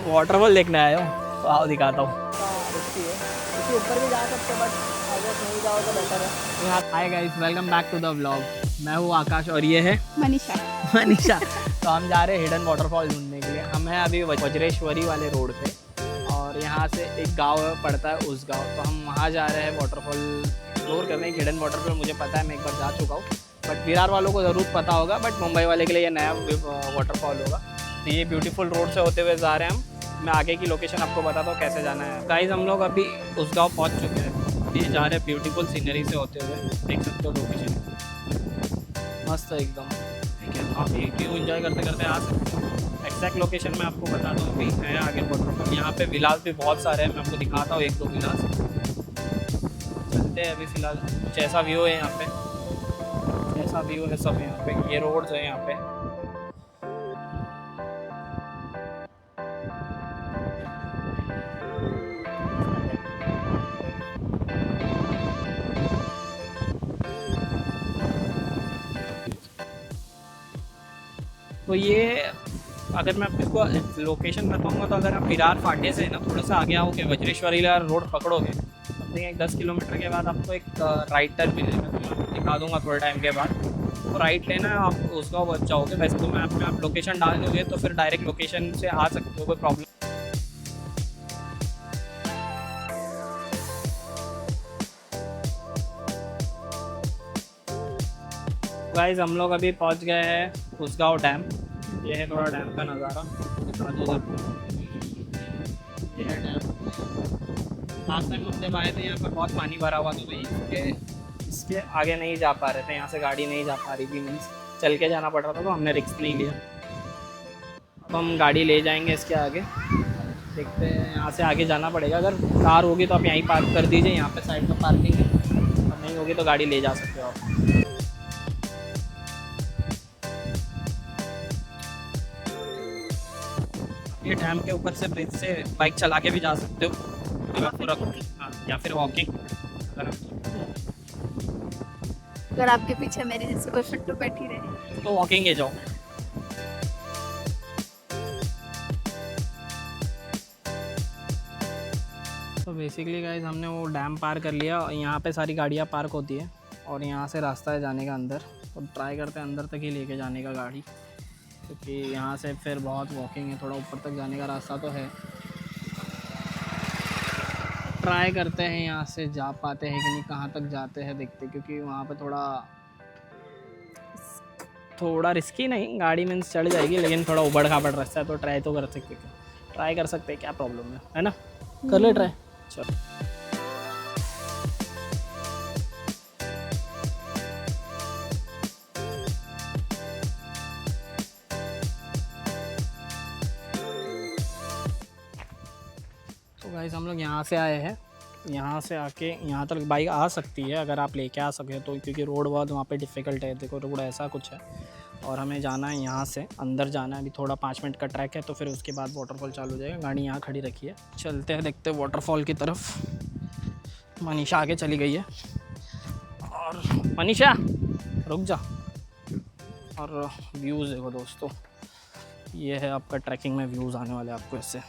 Waterfall देखने आया हूँ तो आओ दिखाता हूँ। ऊपर भी जा सकते हो बट अगर नहीं जाओ तो बेटर है। Hi guys, welcome back to the vlog. मैं हूँ आकाश और ये है मनीषा। मनीषा। तो हम जा रहे हैं हिडन वाटरफॉल ढूंढने के लिए। हम हैं अभी वज्रेश्वरी वाले रोड पे और यहाँ से एक गांव पड़ता है उस गांव, तो हम वहाँ जा रहे हैं वाटरफॉल एक्सप्लोर करने। हिडन वाटरफॉल मुझे पता है, मैं एक बार जा चुका हूँ, बट विरार वालों को ज़रूर पता होगा, बट मुंबई वाले के लिए ये नया वाटरफॉल होगा। तो ये ब्यूटीफुल रोड से होते हुए जा रहे हैं हम। मैं आगे की लोकेशन आपको बताता हूँ कैसे जाना है। गाइस हम लोग अभी उस गाँव पहुँच चुके हैं। ये जा रहे हैं ब्यूटीफुल सीनरी से होते हुए, देख सकते हो लोकेशन मस्त है एकदम। ठीक है, आप ये व्यू एंजॉय करते करते आ सकते हो। एग्जैक्ट लोकेशन मैं आपको बता दूँ, अभी है आगे वाटरफॉल। यहाँ पे विलास भी बहुत सारे हैं, मैं आपको दिखाता हूँ एक दो विलास। चलते हैं अभी फ़िलहाल। कुछ ऐसा व्यू है यहाँ पे, ऐसा व्यू है सब यहाँ पे। ये रोड्स है यहाँ पे। तो ये अगर मैं आपको लोकेशन बताऊंगा तो अगर आप विरार फाटे से ना थोड़ा सा आगे आओगे, वज्रेश्वरी रोड पकड़ोगे, समथिंग एक 10 किलोमीटर के बाद आपको एक राइट टर्न मिलेगा। तो मैं आपको दिखा दूंगा थोड़े टाइम के बाद। तो राइट लेना है, आप उस गाँव बच जाओगे। वैसे तो मैप में आप लोकेशन डाल दोगे तो फिर डायरेक्ट लोकेशन से आ सकते हो, कोई प्रॉब्लम। गाइस हम लोग अभी पहुंच गए हैं उसगांव डैम। ये है थोड़ा डैम का नज़ारा, दिखा दो आपको। ये है डैम। लास्ट टाइम हम जब आए थे यहाँ पर बहुत पानी भरा हुआ था, तो इसके आगे नहीं जा पा रहे थे। यहाँ से गाड़ी नहीं जा पा रही थी, मीन्स चल के जाना पड़ रहा था, तो हमने रिस्क नहीं लिया। अब हम गाड़ी ले जाएंगे इसके आगे, देखते हैं। यहाँ से आगे जाना पड़ेगा। अगर कार होगी तो आप यहीं पार्क कर दीजिए, यहाँ पे साइड में पार्किंग है। और नहीं होगी तो गाड़ी ले जा सकते हो आप। ये डैम के ऊपर से ब्रिज से बाइक चला के भी जा सकते हो, पूरा। हाँ, या फिर वॉकिंग। अगर आपके पीछे मेरे जैसे कोई फिट्टू बैठी रहे तो वॉकिंग ही जाओ। तो बेसिकली गाइस हमने वो डैम पार कर लिया। यहाँ पे सारी गाड़ियाँ पार्क होती है और यहाँ से रास्ता है जाने का अंदर। तो ट्राई करते हैं अंदर तक ही लेके जाने का गाड़ी, क्योंकि यहाँ से फिर बहुत वॉकिंग है। थोड़ा ऊपर तक जाने का रास्ता तो है, ट्राई करते हैं यहाँ से जा पाते हैं कि नहीं, कहाँ तक जाते हैं देखते। क्योंकि वहाँ पे थोड़ा रिस्की नहीं, गाड़ी मीन्स चढ़ जाएगी, लेकिन थोड़ा उबड़ खाबड़ रास्ता है। तो ट्राई तो कर सकते हैं, क्या प्रॉब्लम है ना। कर ले ट्राई, चलो। तो गाइस हम लोग यहाँ से आए हैं। यहाँ से आके यहाँ तक बाइक आ सकती है अगर आप लेके आ सके तो, क्योंकि रोड बहुत वहाँ पे डिफ़िकल्ट है। देखो रोड ऐसा कुछ है और हमें जाना है, यहाँ से अंदर जाना है। अभी थोड़ा 5 मिनट का ट्रैक है, तो फिर उसके बाद वाटरफॉल चालू हो जाएगा। गाड़ी यहाँ खड़ी रखी है, चलते हैं देखते हैं वाटरफॉल की तरफ। मनीषा आगे चली गई है। और मनीषा रुक जा। और व्यूज़ देखो दोस्तों, ये है आपका ट्रैकिंग में व्यूज़ आने वाले आपको ऐसे।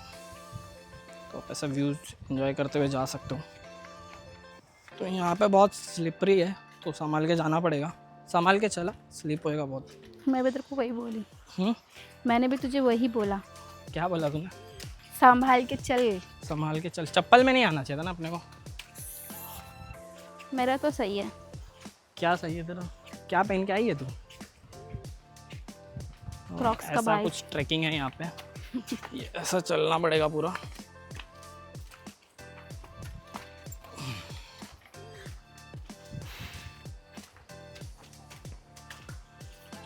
तो ऐसा व्यूज़ एंजॉय करते हुए जा सकते हो। तो यहाँ पे बहुत स्लिपरी है, तो संभाल के जाना पड़ेगा। संभाल के चला, स्लिप होएगा बहुत। मैं भी तेरे को वही बोली। मैंने भी तुझे वही बोला। क्या बोला तूने? संभाल के चल। संभाल के चल। चप्पल में नहीं आना चाहिए था ना अपने को। मेरा तो सही है। क्या सही है तेरा? क्या पहन के आई है तू? क्रॉक्स का ऐसा बाइक। कुछ ट्रैकिंग है यहाँ पे। ये ऐसा चलना पड़ेगा पूरा।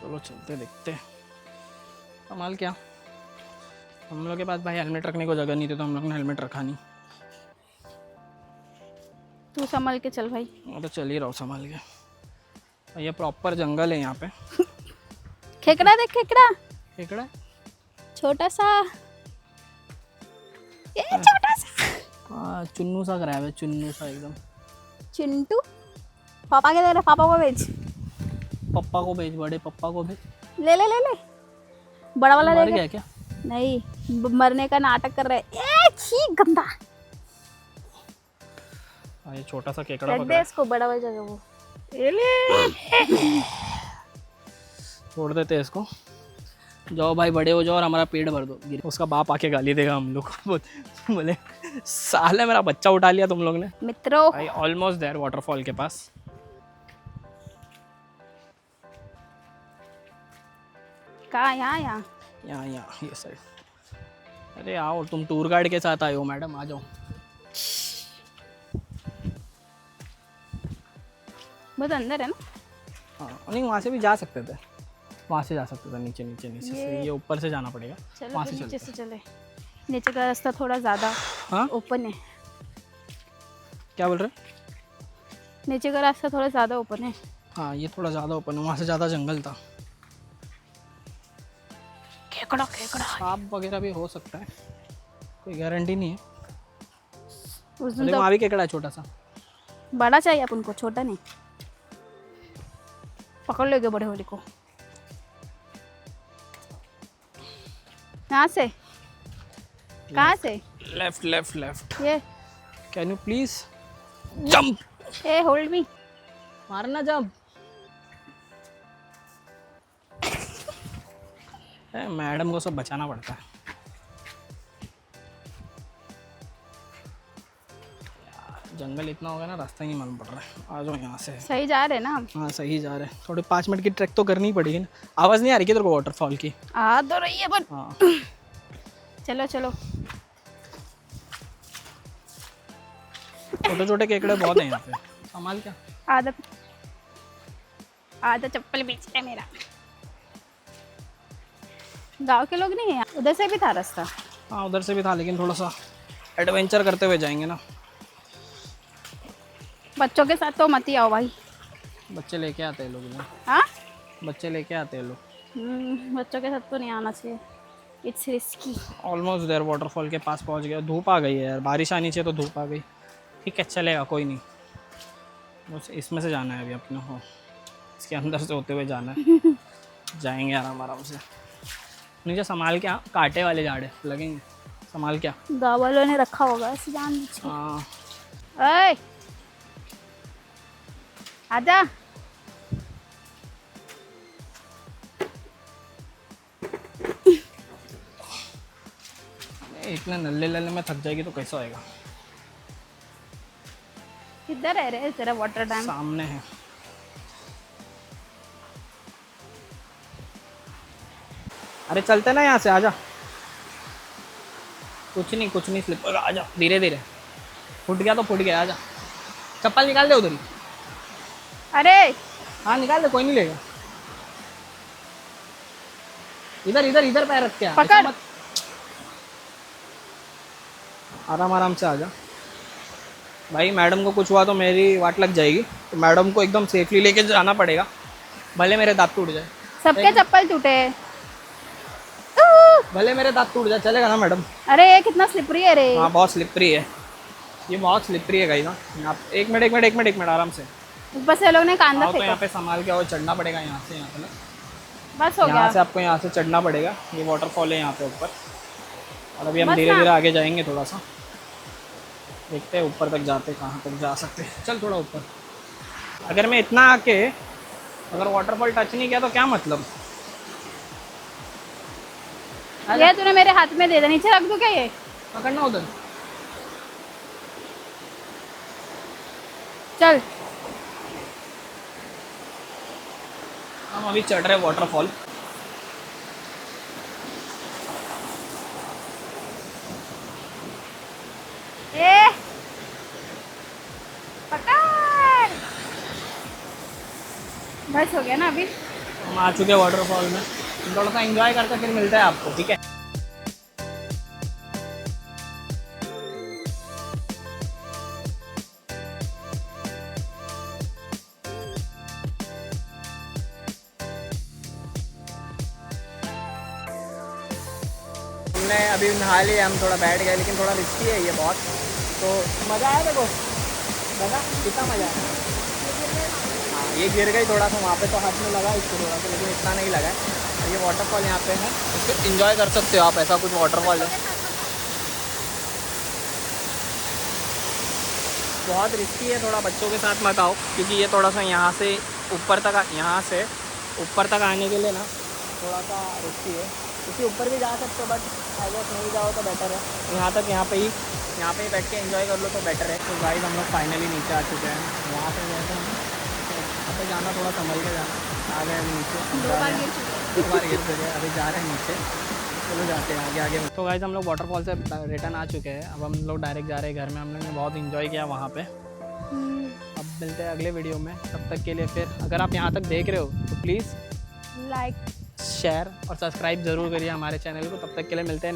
चलो चलते देखते। कमाल क्या, हम लोग के पास भाई हेलमेट रखने को जगह नहीं थी, तो हम लोग ने हेलमेट रखा नहीं। तू संभाल के चल भाई। मैं तो चल ही रहा हूँ संभाल के। ये प्रॉपर जंगल है यहाँ पे। खेकड़ा देख, खेकड़ा खेकड़ा छोटा सा, ये छोटा सा। हाँ, चुन्नू सा कराया है, चुन्नू सा एकदम। चिंटू पापा के दे रहे, पापा को भेज। पप्पा को भेज, बड़े पप्पा को भेज। ले ले ले ले, बड़ा वाला मर ले गया क्या? नहीं, मरने का नाटक कर रहे हैं। छी गंदा। ये छोटा सा केकड़ा फेंक पकड़ा दे है। इसको, बड़ा हो जाएगा वो। छोड़ देते हैं इसको। जाओ भाई, बड़े हो जाओ और हमारा पेट भर दो। उसका बाप आके गाली देगा हम लोग को। बोले साले मेरा बच्चा उठा लिया तुम लोग ने। मित्रों, भाई ऑलमोस्ट देयर वाटरफॉल के पास। कहाँ? यहाँ यहाँ यहाँ ये साइड। अरे आओ, तुम टूर गाइड के साथ आए हो मैडम, आ जाओ। बहुत अंदर है ना। हाँ नहीं, वहाँ से भी जा सकते थे। वहाँ से जा सकते थे, नीचे नीचे नीचे से। ये ऊपर से जाना पड़ेगा। चलो वहाँ फिर से नीचे चलते से चले। नीचे का रास्ता थोड़ा ज़्यादा हाँ ओपन है। क्या बोल रहे? नीचे का रास्ता थोड़ा ज़्यादा ओपन है। हाँ ये थोड़ा ज़्यादा ओपन है, वहाँ से ज़्यादा जंगल था। केकड़ा केकड़ा। सांप वगैरह भी हो सकता है, कोई गारंटी नहीं है। उस दिन अरे तो वहाँ भी केकड़ा है छोटा सा। बड़ा चाहिए अपन को, छोटा नहीं। पकड़ लोगे बड़े होली को। यहाँ से? कहाँ से? Left left left. ये कैन यू प्लीज जंप? ए होल्ड मी। मारना जंप। मैडम को सब बचाना पड़ता है। यार जंगल इतना हो गया ना, रास्ता ही नहीं मालूम पड़ रहा है। आ जाओ यहाँ से। सही जा रहे हैं ना हम? हाँ सही जा रहे हैं। थोड़ी 5 मिनट की ट्रैक तो करनी ही पड़ेगी ना। आवाज़ नहीं आ रही क्या तेरे को वाटरफॉल की? आ तो रही है पर। हाँ चलो चलो। छोटे छोटे केकड़े बहुत हैं यहाँ पे। संभाल क्या। आधा आधा चप्पल बीच है मेरा। गांव के लोग नहीं है, उधर से भी था रास्ता। हाँ उधर से भी था, लेकिन थोड़ा सा एडवेंचर करते हुए जाएंगे ना। बच्चों के साथ तो मत ही आओ भाई। बच्चे लेके आते हैं लोग इधर। हाँ, बच्चे लेके आते हैं लोग। बच्चों के साथ तो नहीं आना चाहिए। It's risky. Almost there waterfall के पास पहुंच गया। धूप आ गई है यार, बारिश आनी चाहिए तो धूप आ गई। ठीक है चलेगा, कोई नहीं। बस इसमें से जाना है अभी अपने को, इसके अंदर से होते हुए जाना है। जाएंगे आराम आराम से। नीचे संभाल के, कांटे वाले झाड़ लगेंगे, संभाल क्या। गाँव वालों ने रखा होगा ऐसे जान बूझ के। हाँ ओए आजा। इतने नल्ले लल्ले में थक जाएगी तो कैसा होएगा। किधर है रे तेरा वाटर डैम? सामने है। अरे चलते ना यहाँ से, आजा। कुछ नहीं स्लिप होगा, आजा धीरे धीरे। फुट गया तो फुट गया, आजा। चप्पल निकाल दे उधर ही। अरे हाँ निकाल दे, कोई नहीं लेगा। इधर इधर इधर पैर रख के आ, पकड़। ऐसा मत। आराम आराम से आजा भाई। मैडम को कुछ हुआ तो मेरी वाट लग जाएगी, तो मैडम को एकदम सेफली लेके जाना पड़ेगा, भले मेरे दांत टूट जाए। सबके चप्पल टूटे। भले मेरे दांत टूट जाए, चलेगा ना मैडम? अरे ये कितना स्लिपरी है रे। हाँ बहुत स्लिपरी है, ये बहुत स्लिपरी है गाइस ना। आप एक मिनट आराम से। ऊपर से लोग ने कांदा आओ तो यहाँ फेंका। पे संभाल के और चढ़ना पड़ेगा यहाँ से। यहाँ पे ना, बस हो यहाँ से गया। आपको यहाँ से चढ़ना पड़ेगा। ये वाटरफॉल है यहाँ पे ऊपर, और अभी हम बस धीरे ना। धीरे आगे जाएंगे थोड़ा सा। देखते हैं ऊपर तक जाते, कहाँ तक जा सकते हैं। चल थोड़ा ऊपर। अगर मैं इतना आके अगर वाटरफॉल टच नहीं किया तो क्या मतलब। ये तूने मेरे हाथ में दे दिया, नीचे रख दूं क्या ये? पकड़ना उधर। चल। हम अभी चढ़ रहे वाटरफॉल। ए पकड़। बस हो गया ना अभी। हम आ चुके हैं वाटरफॉल में। थोड़ा सा एंजॉय करके फिर मिलता है आपको, ठीक है। हमने अभी नहा लिया, हम थोड़ा बैठ गए, लेकिन थोड़ा रिस्की है ये बहुत। तो मज़ा आया देखो, लगा कितना मज़ा आया। हाँ ये गिर गई थोड़ा सा वहाँ पे, तो हाथ में लगा इसको थोड़ा सा, लेकिन इतना नहीं लगा। ये वाटरफॉल यहाँ पे है, इसको एंजॉय कर सकते हो आप, ऐसा कुछ वाटरफॉल है। बहुत रिस्की है, थोड़ा बच्चों के साथ मत आओ, क्योंकि ये थोड़ा सा यहाँ से ऊपर तक आने के लिए ना थोड़ा सा रिस्की है। क्योंकि ऊपर भी जा सकते हो बट आई गेस नहीं जाओ तो बेटर है। यहाँ पे ही बैठ के एंजॉय कर लो तो बेटर है। तो गाइस हम लोग फाइनली नीचे आ चुके हैं। वहाँ पे गए थे, यहाँ पे जाना थोड़ा संभल के जाना। आ गए अभी नीचे, 2 बार गिर चुके हैं। 2 बार गिर चुके हैं, अभी जा रहे हैं नीचे। चलो जाते हैं आगे। तो गाइस हम लोग वाटरफॉल से रिटर्न आ चुके हैं। अब हम लोग डायरेक्ट जा रहे हैं घर में। हम लोग ने बहुत इंजॉय किया वहाँ पे। अब मिलते हैं अगले वीडियो में, तब तक के लिए फिर अगर आप यहाँ तक देख रहे हो तो प्लीज़ लाइक शेयर और सब्सक्राइब ज़रूर करिए हमारे चैनल को। तब तक के लिए मिलते हैं।